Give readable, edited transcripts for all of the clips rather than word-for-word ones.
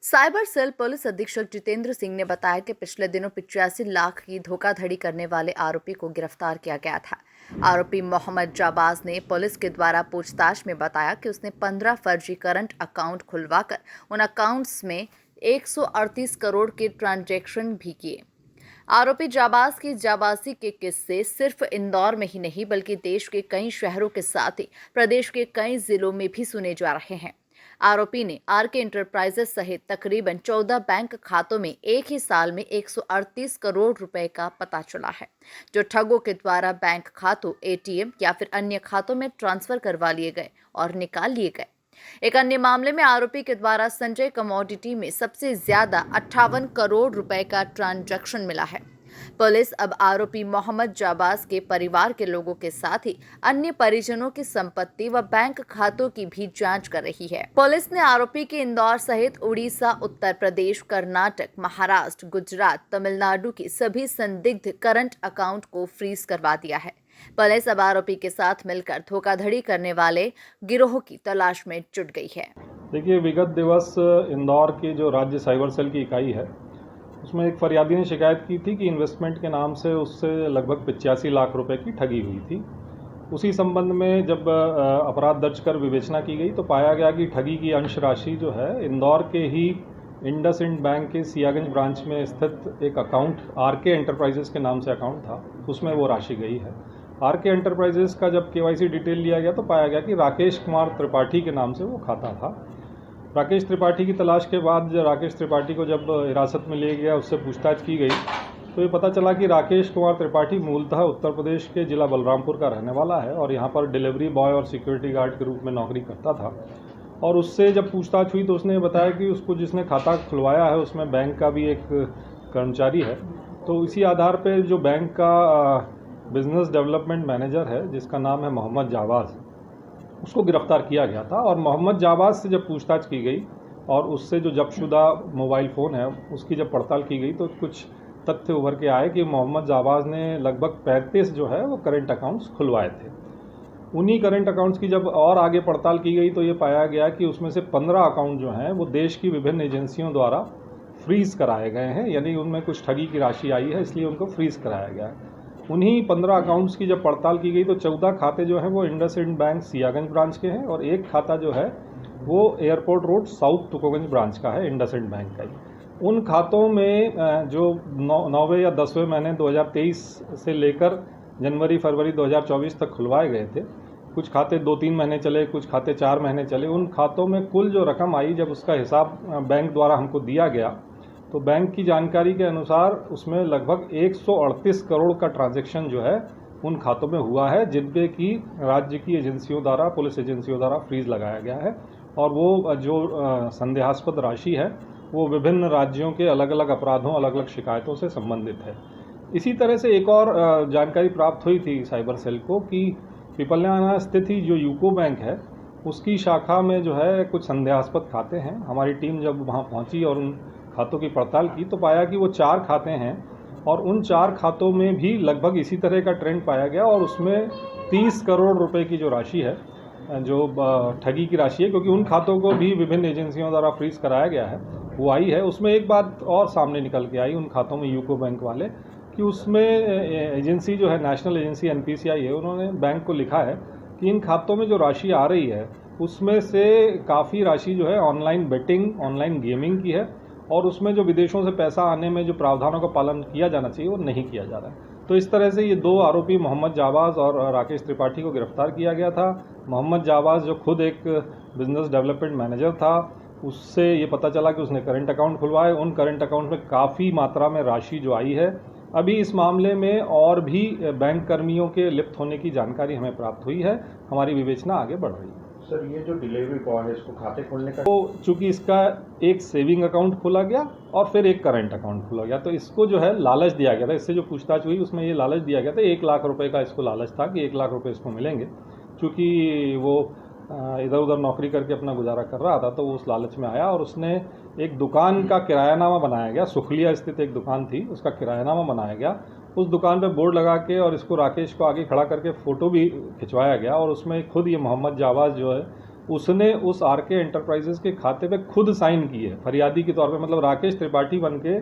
Cyber cell police अधीक्षक जितेंद्र सिंह ने बताया कि पिछले दिनों 85 लाख की धोखाधड़ी करने वाले आरोपी को गिरफ्तार किया गया था। आरोपी मोहम्मद जाबाज ने पुलिस के द्वारा पूछताछ में बताया कि उसने 15 फर्जी करंट अकाउंट खुलवाकर उन अकाउंट्स में 138 करोड़ के ट्रांजैक्शन भी किए। आरोपी जाबाज की जाबाजी के किस्से सिर्फ इंदौर में ही नहीं बल्कि देश के कई शहरों के साथ ही प्रदेश के कई जिलों में भी सुने जा रहे हैं। आरोपी ने आरके एंटरप्राइजेस सहित तकरीबन 14 बैंक खातों में एक ही साल में 138 करोड़ रुपए का पता चला है, जो ठगों के द्वारा बैंक खातों, एटीएम या फिर अन्य खातों में ट्रांसफर करवा लिए गए और निकाल लिए गए। एक अन्य मामले में आरोपी के द्वारा संजय कमोडिटी में सबसे ज्यादा 58 करोड़ रुपए का ट्रांजैक्शन मिला है। पुलिस अब आरोपी मोहम्मद जाबाज के परिवार के लोगों के साथ ही अन्य परिजनों की संपत्ति व बैंक खातों की भी जांच कर रही है। पुलिस ने आरोपी के इंदौर सहित उड़ीसा, उत्तर प्रदेश, कर्नाटक, महाराष्ट्र, गुजरात, तमिलनाडु की सभी संदिग्ध करंट अकाउंट को फ्रीज करवा दिया है। पुलिस अब आरोपी के साथ मिलकर धोखाधड़ी करने वाले गिरोह की तलाश में जुट गई है। देखिए, विगत दिवस इंदौर की जो राज्य साइबर सेल की इकाई है, उसमें एक फरियादी ने शिकायत की थी कि इन्वेस्टमेंट के नाम से उससे लगभग 85 लाख रुपए की ठगी हुई थी। उसी संबंध में जब अपराध दर्ज कर विवेचना की गई तो पाया गया कि ठगी की अंश राशि जो है इंदौर के ही इंडसइंड बैंक के सियागंज ब्रांच में स्थित एक अकाउंट आरके एंटरप्राइजेस के नाम से अकाउंट था, उसमें वो राशि गई है। आरके एंटरप्राइजेस का जब केवाईसी डिटेल लिया गया तो पाया गया कि राकेश कुमार त्रिपाठी के नाम से वो खाता था। राकेश त्रिपाठी की तलाश के बाद राकेश त्रिपाठी को जब हिरासत में लिया गया, उससे पूछताछ की गई तो ये पता चला कि राकेश कुमार त्रिपाठी मूलतः उत्तर प्रदेश के जिला बलरामपुर का रहने वाला है और यहाँ पर डिलीवरी बॉय और सिक्योरिटी गार्ड के रूप में नौकरी करता था। और उससे जब पूछताछ हुई तो उसने बताया कि उसको जिसने खाता खुलवाया है उसमें बैंक का भी एक कर्मचारी है। तो इसी आधार पर जो बैंक का बिजनेस डेवलपमेंट मैनेजर है, जिसका नाम है मोहम्मद जाबाज, उसको गिरफ्तार किया गया था। और मोहम्मद जाबाज से जब पूछताछ की गई और उससे जो जब्तशुदा मोबाइल फ़ोन है उसकी जब पड़ताल की गई तो कुछ तथ्य उभर के आए कि मोहम्मद जाबाज ने लगभग 35 जो है वो करंट अकाउंट्स खुलवाए थे। उन्हीं करंट अकाउंट्स की जब और आगे पड़ताल की गई तो ये पाया गया कि उसमें से 15 अकाउंट जो हैं वो देश की विभिन्न एजेंसियों द्वारा फ्रीज़ कराए गए हैं, यानी उनमें कुछ ठगी की राशि आई है इसलिए उनको फ्रीज़ कराया गया है। उन्हीं 15 अकाउंट्स की जब पड़ताल की गई तो 14 खाते जो हैं वो इंडसइंड बैंक सियागंज ब्रांच के हैं और एक खाता जो है वो airport road south Tukoganj branch का है, इंडसइंड बैंक का ही। उन खातों में जो 9वें या 10वें महीने 2023 से लेकर जनवरी-फरवरी 2024 तक खुलवाए गए थे, कुछ खाते 2-3 महीने चले, कुछ खाते 4 महीने चले, उन खातों में कुल जो रकम आई जब उसका हिसाब बैंक द्वारा हमको दिया गया तो बैंक की जानकारी के अनुसार उसमें लगभग 138 करोड़ का ट्रांजैक्शन जो है उन खातों में हुआ है, जिनपे की राज्य की एजेंसियों द्वारा, पुलिस एजेंसियों द्वारा फ्रीज लगाया गया है। और वो जो संदेहास्पद राशि है वो विभिन्न राज्यों के अलग अलग अपराधों, अलग अलग शिकायतों से संबंधित है। इसी तरह से एक और जानकारी प्राप्त हुई थी साइबर सेल को कि पिपल्याना स्थित ही जो यूको बैंक है उसकी शाखा में जो है कुछ संदेहास्पद खाते हैं। हमारी टीम जब वहाँ पहुँची और उन खातों की पड़ताल की तो पाया कि वो 4 खाते हैं और उन 4 खातों में भी लगभग इसी तरह का ट्रेंड पाया गया और उसमें 30 करोड़ रुपए की जो राशि है, जो ठगी की राशि है, क्योंकि उन खातों को भी विभिन्न एजेंसियों द्वारा फ्रीज कराया गया है, वो आई है। उसमें एक बात और सामने निकल के आई उन खातों में यूको बैंक वाले कि उसमें एजेंसी जो है नेशनल एजेंसी NPCI है, उन्होंने बैंक को लिखा है कि इन खातों में जो राशि आ रही है उसमें से काफ़ी राशि जो है ऑनलाइन बेटिंग, ऑनलाइन गेमिंग की है और उसमें जो विदेशों से पैसा आने में जो प्रावधानों का पालन किया जाना चाहिए वो नहीं किया जा रहा है। तो इस तरह से ये 2 आरोपी मोहम्मद जाबाज और राकेश त्रिपाठी को गिरफ्तार किया गया था। मोहम्मद जाबाज जो खुद एक बिजनेस डेवलपमेंट मैनेजर था, उससे ये पता चला कि उसने करंट अकाउंट खुलवाए। उन करंट अकाउंट में काफ़ी मात्रा में राशि जो आई है। अभी इस मामले में और भी बैंक कर्मियों के लिप्त होने की जानकारी हमें प्राप्त हुई है। हमारी विवेचना आगे बढ़ रही है। सर, ये जो डिलीवरी बॉय है इसको खाते खोलने का तो चूंकि इसका एक सेविंग अकाउंट खोला गया और फिर एक करंट अकाउंट खोला गया तो इसको जो है लालच दिया गया था। इससे जो पूछताछ हुई उसमें ये लालच दिया गया था, 1 लाख रुपए का इसको लालच था कि 1 लाख रुपए इसको मिलेंगे। चूँकि वो इधर उधर नौकरी करके अपना गुजारा कर रहा था तो वो उस लालच में आया और उसने एक दुकान का किरायानामा बनाया गया। सुखलिया स्थित एक दुकान थी, उसका किरायानामा बनाया गया। उस दुकान पे बोर्ड लगा के और इसको राकेश को आगे खड़ा करके फ़ोटो भी खिंचवाया गया और उसमें खुद ये मोहम्मद जाबाज जो है उसने उस आरके एंटरप्राइजेस के खाते पे खुद साइन की है फरियादी के तौर पे, मतलब राकेश त्रिपाठी बन के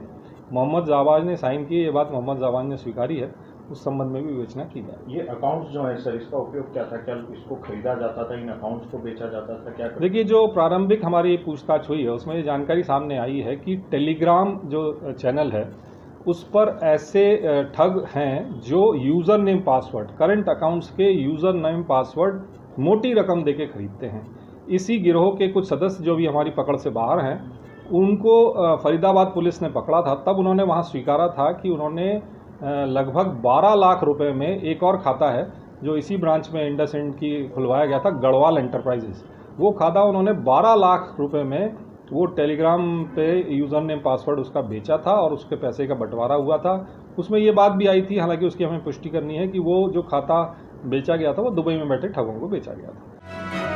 मोहम्मद जाबाज ने साइन की है। ये बात मोहम्मद जाबाज ने स्वीकारी है। उस संबंध में भी विवेचना की जाए। ये अकाउंट्स जो है सर, इसका उपयोग क्या था? क्या इसको खरीदा जाता था, इन अकाउंट्स को बेचा जाता था, क्या? देखिए, जो प्रारंभिक हमारी पूछताछ हुई है उसमें ये जानकारी सामने आई है कि टेलीग्राम जो चैनल है उस पर ऐसे ठग हैं जो user name password, current accounts के यूज़र नेम पासवर्ड मोटी रकम देके खरीदते हैं। इसी गिरोह के कुछ सदस्य जो भी हमारी पकड़ से बाहर हैं, उनको फरीदाबाद पुलिस ने पकड़ा था। तब उन्होंने वहाँ स्वीकारा था कि उन्होंने लगभग 12 लाख रुपए में एक और खाता है जो इसी ब्रांच में इंडसइंड की खुलवाया गया था, गढ़वाल एंटरप्राइजेस। वो खाता उन्होंने 12 लाख रुपए में वो टेलीग्राम पे यूज़र नेम पासवर्ड उसका बेचा था और उसके पैसे का बंटवारा हुआ था। उसमें ये बात भी आई थी, हालांकि उसकी हमें पुष्टि करनी है, कि वो जो खाता बेचा गया था वो दुबई में बैठे ठगों को बेचा गया था।